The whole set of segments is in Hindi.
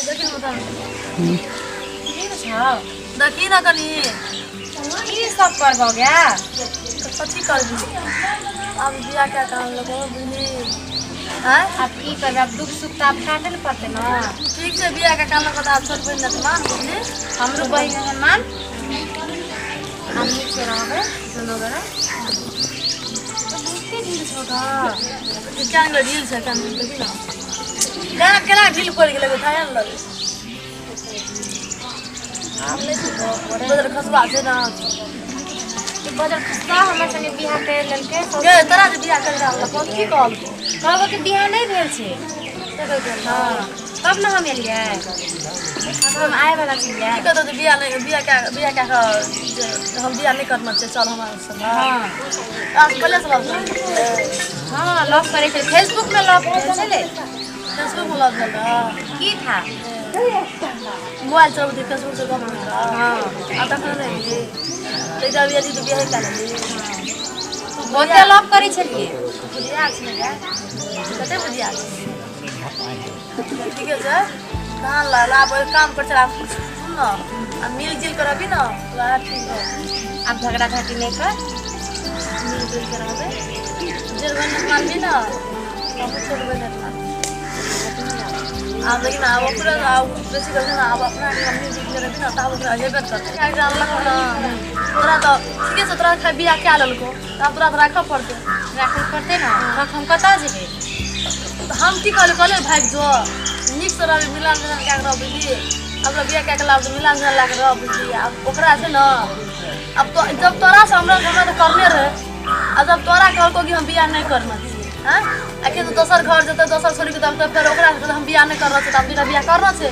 देखिन बताओ देखी ना कनी ये सब कर हो गया सच्ची कर दी अब बिया क्या काम लगो बुझली हैं अब की कर अब दुख सुख तो आप काटे न पड़ते ना ठीक से बिया का काम लगो आप छोट बहन न मान बुझली हमरो बहन है मान हम नीचे रहबे सुनो जरा तो कितने दिन छोटा क्या ढील से काम देखी ना केना केना ढील पड़ गेलै थाया न लगे आप ले तो बदर खसबा छै ना ये बदर खस्ता हमर संगे बियाह कर लेलके गे तोरा जे बिया कर रहल कोन की कहल कहबो कि बियाह नहीं भेल छे देखै गेल हां तब ना हम एलिए हम आए वाला छियै की कहतो बिया नहीं बिया क्या हम बिया नहीं करना छै चल हमारे संग हां आज पहले से बात हां लव करे थे फेसबुक में लव चले फेसबुक में लव चला की था मोबाइल चलाते फेसबुक से गप रहा हां अब तक नहीं लेकिन अब यदि तो बिया ही कर ले बहुते लव करे छलिए बुझिया छै ना कते बुझिया छै ठीक है सर धान ला ला काम कर चला सुन ना अब मिल जुल कर अभी ना ला ठीक है अब झगड़ा झाटी नहीं कर मिल जुल कर रहबे जेल बन मान भी ना अब छोड़ बन ना आप लेकिन अब पूरा आप बेसी कर ना अब अपना मम्मी जी के रहबे ना तब ओकरा हेबत करते क्या जान लखो ना तोरा तो ठीक है तोरा खा बिया क्या ललको तब तोरा तो राखा पड़ते ना हम कता जेबे हम की कहले भाग जो निक से रह मिलान क्या कर बुझली अब बिया क्या के लाभ मिलान ला के रह बुझली अब ओकरा से ना अब तो जब तोरा से हमरा तो करने रहे अब जब तोरा कहलको कि हम बिया नहीं करना हैं आके तो दोसर घर जते दोसर छोड़ी के तब फिर ओकरा से हम बिया नहीं करना तब बिया करना छै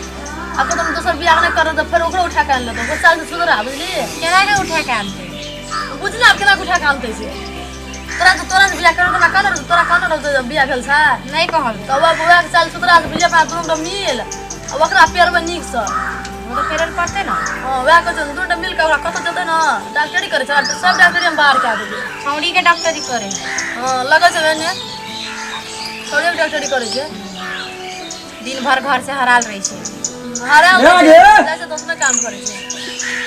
अब तो तुम दोसर बिया नहीं करना तो फिर ओकरा उठा के आन लेतो वो चाल सुधरा बुझली केना के उठा के आनते बुझली अब केना उठा के आनते से तोरा से बिया करना ना तोरा कहना बिया भेल छै नहीं कहल तब बुआ के चाल सुधरा से बिया पा दोनों मिल अब ओकरा पेड़ में निक से वो तो पेरल पड़ते ना हां वह कह दोनों मिल के ओकरा कत जते ना डॉक्टरी करे छै सब डॉक्टरी हम बाहर के आ देबे छौड़ी के डॉक्टरी करे हां लगे छै ने छोड़ी के डॉक्टरी करे छै दिन भर घर से हराल रही छै हराल जैसे दोसने काम करे छै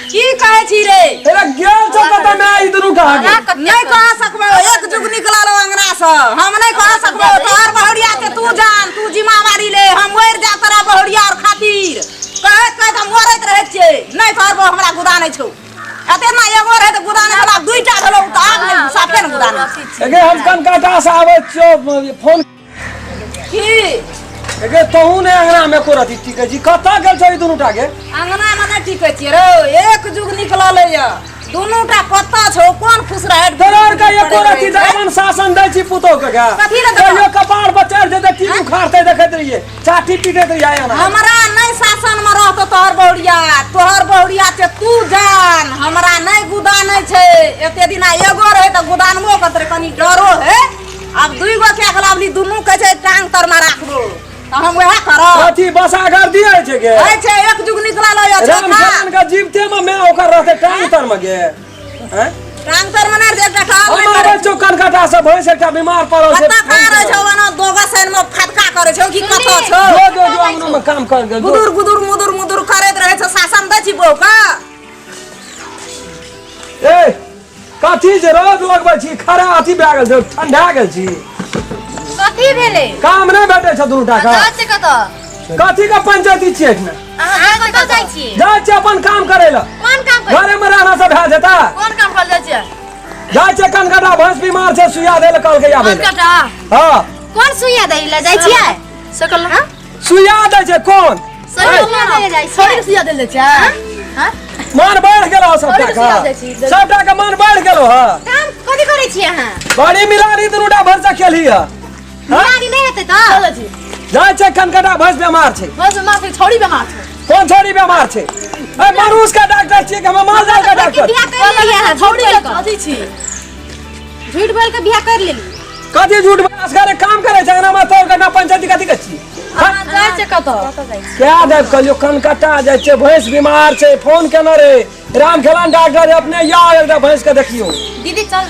की कहे छी रे एरा गेल छ पता नहीं इधर उठा के नहीं कह सकबो एक जुग निकलल अंगना से हम नहीं कह सकबो तोहर बहुरिया के तू जान तू जिम्मेवारी ले हम मर जा तोरा बहुरिया और खातिर कहे हम मरत रहे छे नहीं तोहर बहु हमरा गुदा नहीं छौ एते ना एगो रहे त गुदा नहीं हमरा दुईटा धलो उतार नहीं साफे न गुदा नहीं एगे हम कन काटा से आवे छो फोन की एगे तहू ने अंगना में को रती ठीक है जी कता गेल छ इधर उठा के अंगना में नहीं ठीक छै रे एक जुग निकलल या दोनोटा पत्ता छौ कोन खुश रहे दरर का एको रती दामन शासन दै छी पुतो के का कथी ले यो कपार बचार जे ती उखाड़ते देखत रहिए चाटी पीटे तो आया ना हमरा नहीं शासन में रहतो तोहर बहुरिया से तू जान हमरा नहीं गुदा नहीं छे एते दिना एगो रहे त गुदानबो कतरे कनी डरो है अब दुई गो के गलावली दुनु कह छै टांग तर में राखबो त हम वह करब कथी बसा कर दिए छै गे है छै एक जुग निकलल या राम चरण का जीवते में मैं ओकर रहते टांग तर में गे हैं टांग तर में जे बेटा हमारे चौकन काटा से भइस एकटा बीमार पड़ल छै पत्ता खा रहे छौ ना दोगा साइड में फटका करे छौ की कथा छौ जो अंगना में काम कर गेल गुदुर करैत रहे छ शासन दै छी बौ का ए कथी जे रोज लगबै छी खरा अथी भए गेल छै ठंडा गेल छी कथी भेले काम नहीं बैठे छ दुनू टाका जाते कत कथी का पंचायती छियै न अहाँ कतौ जाइ छी जाय छै अपन काम करे ला कोन काम कर घरे में रहना से भए जेता कोन काम कर जाय छै जाय छै कनकटा भैंस बीमार छै सुइया दे ले कल के आबे कनकटा हां कोन सुइया दै ले जाइ छियै सकल हां सुइया दे छै कोन सही सुइया दै ले जाइ छोड़ी छियै सुइया दे ले छै हां मन बढ़ गेलो छोड़ी सुइया दे छी सबटा के मन बढ़ गेलो ह काम कथी करे छी अहाँ बड़ी मिलानी दुनुटा भरसा खेली ह बिमारी नहीं हेते त चल जी जाय छै कनकटा भैंस बीमार छै बस मां से छोड़ी बीमार छै कोन छोड़ी बीमार छै ए मनुष का डॉक्टर छियै कि हम माल जाल का डॉक्टर बियाह कर लेलिए अहाँ छोड़ी छोड़ी के अथी छी झूठ बोल के बियाह कर लेली कथी झूठ बस करे काम करे छै ना में तोर कटा पंचायती कथी के छी जाय छै कत क्या देख कहियो कनकटा जाय छै भैंस बीमार छै फोन केना रे राम खेलान डॉक्टर अपने या एकटा भैंस के देखियो दीदी चल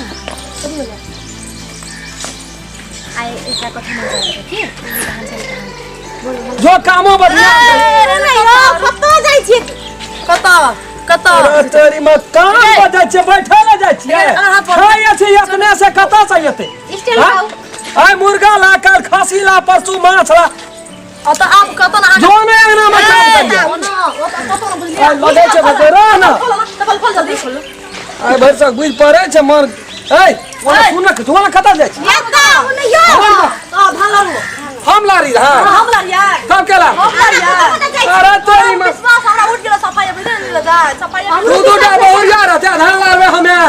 आए ऐसा कथा नहीं ठीक जो कामो बढ़िया जता अरे तेरी मां काम बजे छे बैठे ले जाय छिए खाय छी अपने से कता से येते स्टील खाओ आय मुर्गा ला कल खसी ला परसू माछ ला त आप कत ना जो ने ना में काम करिए ओ न ओ त कत न बुझलिए आय लगे छे बते रह ना तबल खोल जल्दी खोल आय भर से बुझ पड़े छे मन ए ओना सुनक तू ना कता जाय छी येता उन यो आ भाला हम लारी हां हम लारिया कब केला हम लारिया अरे तेरी मां विश्वास हमरा उठ गेला सफाई बुझे नहीं जा सफाई तू तो का बहुत यार है धान लावे हमें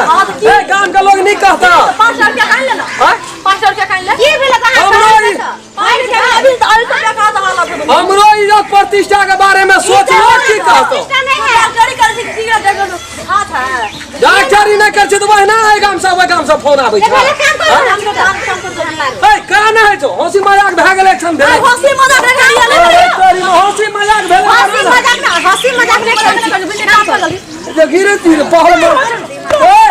ए गांव के लोग नहीं कहता 5 रुपया कान लेना हां 5 रुपया कान ले की भेल कहां अभी तो 8 रुपया का हाल है हमरो इज्जत प्रतिष्ठा के बारे में सोच लो की कहतो नहीं है गाड़ी कर दी ठीक है देखो हाथ है डॉक्टरी नहीं कर छी तो वही ना आए गांव से फोन आबै छै काम कर ए का ना है जो हंसी मजाक भ गेल एक्शन भेल हंसी मजाक रे अरे तेरी में हंसी मजाक भेल हंसी मजाक नहीं काम कर लगी जे गिरे तीर पहल में ए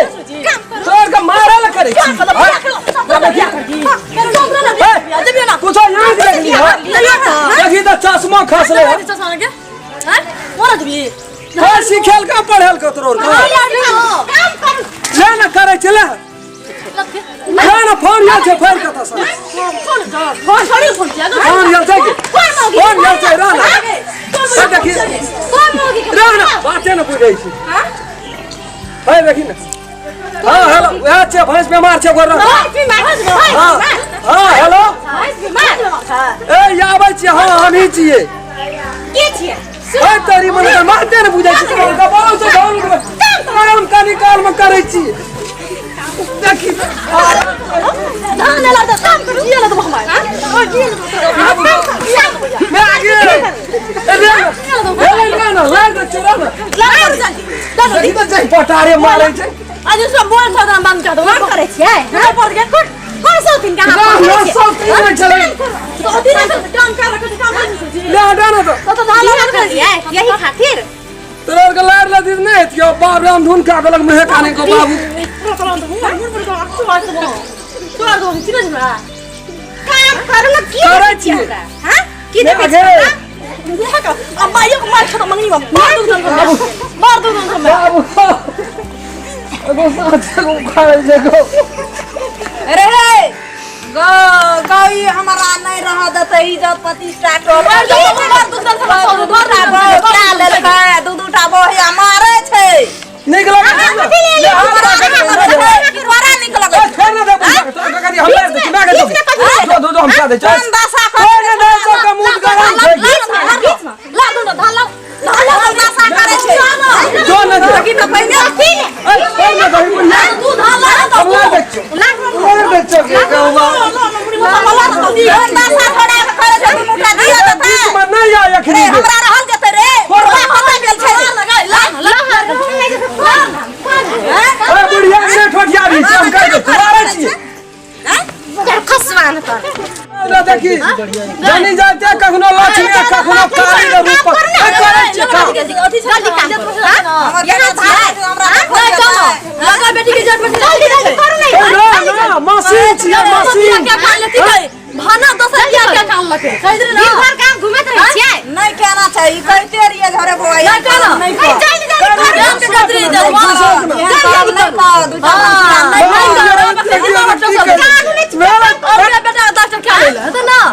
तोर के मारे ल करे छी कुछ याद रख ली देखी तो चश्मा खसले है सिखेल का पढ़ल के तोर ले ना करे चले ना फोन या छे फेर कता सब फोन या छे फोन या छे रा ना देखी रा ना बाते न बुझै छी है देखी ना हां हेलो वह छे भैंस बीमार छे गोर हां हां हेलो ए आबै छी हां हम ही छिए के छिए ए तेरी मन के मारते न बुझै छी का बहुत से ढोल काम का निकाल में करै छी देखी धान ले ला तो काम कर दिए ना तो हमारे और दिए ना मैं आगे ले ना ले तो चला ना देखी तो जाई पटारे मारै छै आज सब बोल था बंद कर दो काम करे छिए हां पड़ गया कौन सा दिन का ना सब तीन चले तो दिन काम कर रखो काम नहीं ले हटा ना तो धान ला कर दिया यही खातिर तोर के लार ला दिन नहीं थियो बाप राम धुन का गलक में काने को बाबू काम कर ल की करे छिए हां की मैं देबे आगे अब माइयो को मार खत्म मंगनी मार दो बाबू एगो साथ को खाए जगो अरे रे गई हमारा नहीं रह दते इज्जत प्रतिष्ठा को क्या ले ले दूटा बोहिया मारे छै निकलो द्वारा निकल गए फेर ना दे तो ककरी हम ले दे मैं के दो हम क्या दे चल कौन दशा कोई ने दे तो का मुंह गरम छै ला दो धान ला दशा करे छै जो न लगी तो पहले ए कोई ना दे तू धान ला हम ला बेचो और बेचो के कहवा कौन दशा थोड़ा करे छै मुटा दिया देता मन नहीं आया रे खरीद हमरा रहल जते रे होरबा होता गेल छै ए बुढ़िया ने ठोठिया भी हम कर दे तुम्हारे छी खसवान कर ना देखी जानी जाते कखनो लक्ष्मी कखनो काली के रूप करे छी का यहाँ हमरा लगा बेटी के जट पर जल्दी कर नहीं ना मशीन छी मशीन क्या खा लेती है भाना 10 रुपया क्या काम लगे खरीद रे ना घर काम घुमत रह छिए नहीं कहना चाहिए कहते रहिए घरे बोआ नहीं कहना नहीं नहीं कह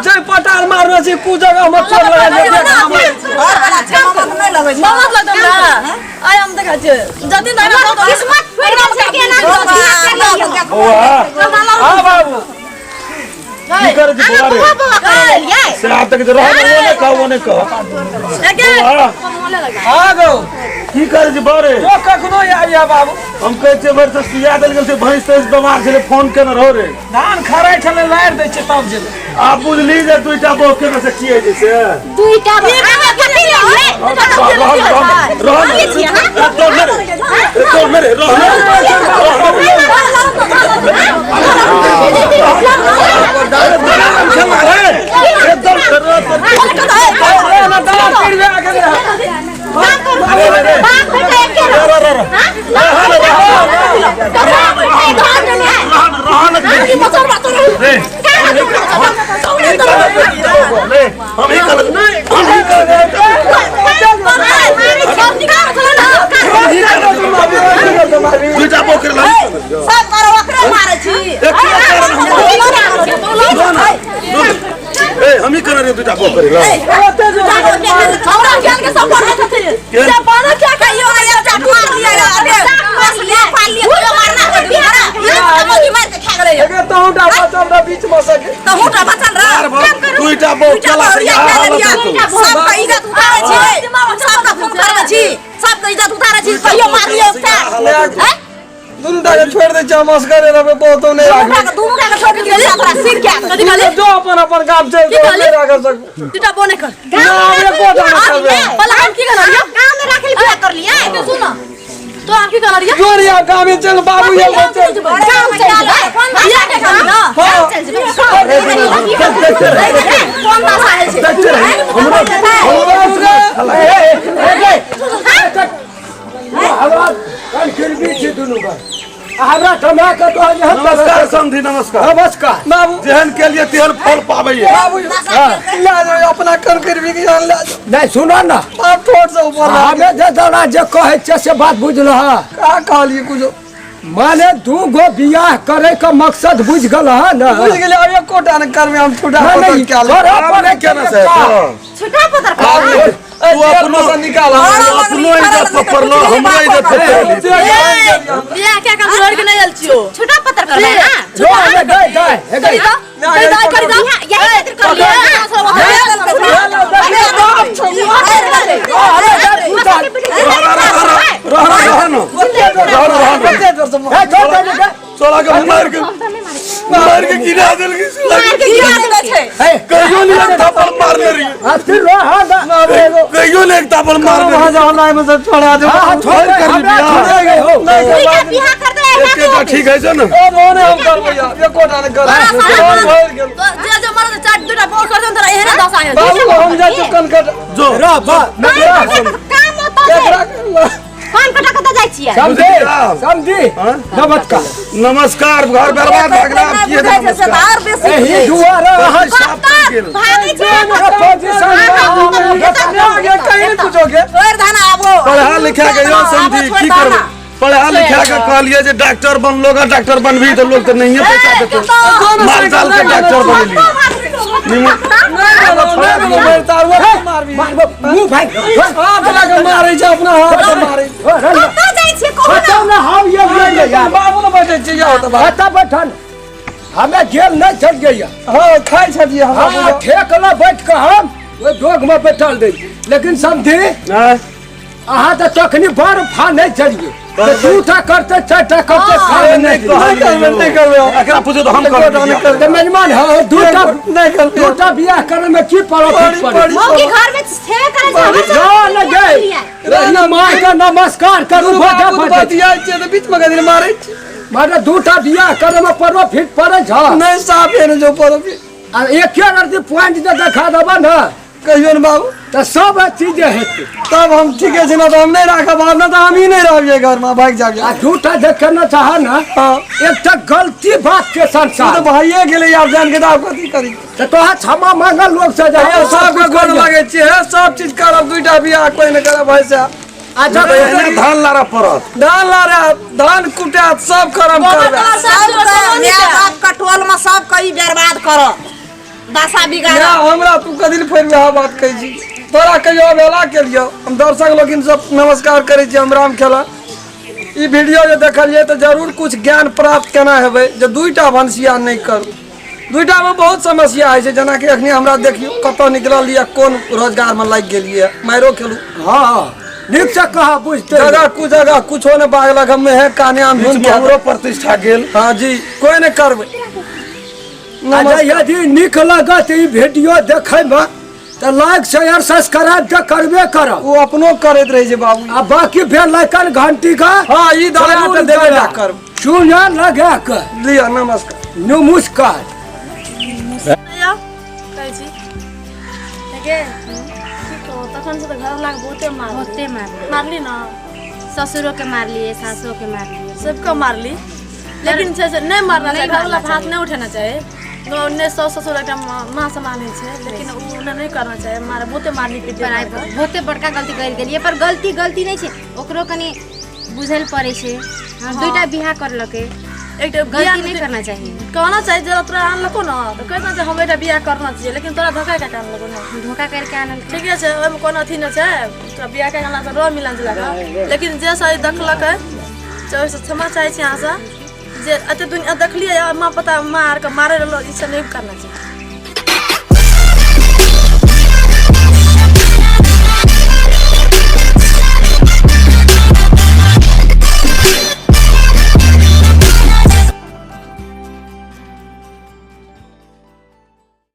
जय पटाल मारना छी कु जगह में चोर लगा दे और बड़ा चमक नहीं लगे छै आय हम देखा छै जति दाना किस्मत फेर से के ना हां बाबू की करे छी बुआरे से आप तक रह वो ने कह आ गो की करे छी बारे तो कखनो आइया बाबू हम कहै छै बर से सुइया देल गेल छै भैंस तेज बीमार छले फोन केने रहो रे धान खराइ छले लार दै छै तब जेले आ बुझली जे दुईटा बो केने से किए जे से दुईटा तो मेरे हम ही कर तमाशा के तो हुटा बचल रह दुईटा बहु चला सबका इज्जत उतारे छी सबका फोन करबे छी सबका इज्जत उतारे छी कहियो मारियो एकटा दुनू टा के छोड़ दे चमस करे रबे बहुत नहीं राखे दोनों का छोड़ के ले ओकरा सिर क्या कथि कहले जो अपन काम चल नहीं राखे सक तीटा बोने कर ना ये को जाना करबे पहले हम की करलिए गांव में राखल बियाह कर लिए सुन तो आप की करलिए जोरिया काम में चल बाबू ये चल गांव में चल बियाह के कर ना कौन दा साहे छे आवाज कल फिर भी छी दुनू का हमरा कमा के तो नमस्कार समधी नमस्कार नमस्कार बाबू जेहन के लिए तेहन फल पाबै बाबू ला जाओ अपना कर फिर भी ज्ञान ला जाओ नहीं सुनो ना आप थोड़ से ऊपर हमें जे दौड़ा जे कहे छ से बात बुझल ह का कहलिए कुछ माने दू गो बियाह करे का मकसद बुझ गल है ना बुझ गेल अब एक कोटा न करबे हम छुटा पतर क्या ले केना से छुटा पतर कर तू अपनो से निकाल अपनो इज्जत पर लो हमरो इज्जत पर बियाह क्या काम लड़ के नहीं आल छियो छुटा पतर कर ना जो हमें गए करी दो यही खातिर कर लिए सोला के मार के गिरा देल के कहियो नहीं एक थापड़ मारने रही कहियो नहीं एक थापड़ मारने वहां जा हमरा में से छोड़ा दे छोड़ कर बियाह कर दे एक ठीक है जो ना ओ मोने हम करबो यार ये कोटा न कर भर गेल तो जे जे मरद चाट दुटा बोल कर दन तरा एहने दस आए बाबू हम जा चुकन कर जो रा बा काम होता है कौन कटा कटा जाय छियै समझी नमस्कार नमस्कार घर बर्बाद भगला किए दे बाहर बेसी एही दुआरे अहाँ भागे छियै ये कहीं पूछोगे छोड़ धाना आबो पढ़ा लिखा के यो समझी की करबो पढ़ा लिखा के कहलिए जे डॉक्टर बनलो का डॉक्टर बनबी तो लोग तो नहीं है पैसा देते माल जाल के डॉक्टर बनली मुंह भाई हाथ लगा मारे छ अपना हाथ मारे कता जाय छियै कोन बचाओ ना हम ये ले यार बाबू न बैठे छी जाओ तो बता बैठन हमें जेल नहीं चल गया हां खाई छलिए हम ठेकला बैठ के हम ओए दोग में बैठल दे लेकिन समझी अहाँ तो तखनी बार फा नहीं चलिए तो झूठा करते चाटा करते खाए नहीं करबे एकरा पूछो तो हम कर मेहमान है दूटा बियाह करे में की प्रॉफिट पड़ी मौगी घर में सेवा करे छै ना लगे रहिया मां का नमस्कार करू भटा बतिया छै त बीच में गदिन मारे मारे दूटा बियाह करे में प्रॉफिट पड़े छ नहीं साफ है जो प्रॉफिट आ एक के पॉइंट दे देखा देबा ना कहियो न बाबू तो सब चीजें हेते तब हम ठीक है ना तो हम नहीं रखब ना तो हम ही नहीं रहबे घर में भाग जाबे आ झूठा देखना चाह ना एक तक गलती बात के संसार तो भाइये गेले यार जान के दाव कथी करी तो तोहा क्षमा मांगल लोग से जा सब के गोड़ लागे छै सब चीज करब दुईटा बियाह कोई न करे भैसा अच्छा धान लारा परत धान लारे धान कुटात सब करम करबे मेरा बाप कटोल में सब कई बर्बाद करो दशा बिगाड़ या हमरा तू कदिन फेर वह बात कहि छी तोरा कहियो अबेला के लियो हम दर्शक लोगिन सब नमस्कार करे छी हम राम खेला ई वीडियो जे देखलिए तो जरूर कुछ ज्ञान प्राप्त केना हेबे जे दुईटा भंसिया नहीं करू दुईटा में बहुत समस्या है जना कि अखनी हमरा देखियो कतौ निकलल लिया कोन रोजगार में लाग गेलिए मारो खेलू हां निक से कहा बुझते जगह कुछो ने बागलक हम है काने आम बीच में हमरो प्रतिष्ठा गेल हां जी कोई ने करबे अच्छा यदि निक लगत ई वीडियो देखे में तो लाइक शेयर सब्सक्राइब के करबे करब वो अपनो करत रहे छै बाबू आ बाकी फिर लाइकन घंटी का हां ई दबा जरूर के देबे करा। कर सुन लगा के लिया नमस्कार नमस्कार कहै छी देखे ठीक हो तखन से तो घर लाग बहुते मारली ना ससुरो के मार लिए सासुओ के मार लिए सबको मार ली लेकिन से नहीं मारना चाहिए घर वाला हाथ नहीं उठाना चाहिए नो ने सौ ससुर एक मां समान है लेकिन उ नहीं करना चाहिए मारे बहुते मारनी पीटे पढ़ाई पर बहुते बड़का गलती कर गेलिए पर गलती नहीं छे ओकरो कनी बुझल पड़े छे हम दुईटा बियाह करलके एक गलती नहीं करना चाहिए कहना चाहिए जरा तोरा आन लको ना तो कहना चाहिए हम एटा बियाह करना चाहिए लेकिन तोरा धोखा का काम लगो ना धोखा करके आनल ठीक है ओय में कोनो अथी न छै तोरा बियाह के गाना से रो मिलन जला लेकिन जे सही देखलक है से क्षमा चाहे छी अहाँ से जे अच्छा दुनिया देख लिया माँ पता मार के मारे रहो, इसे नहीं करना चाहिए।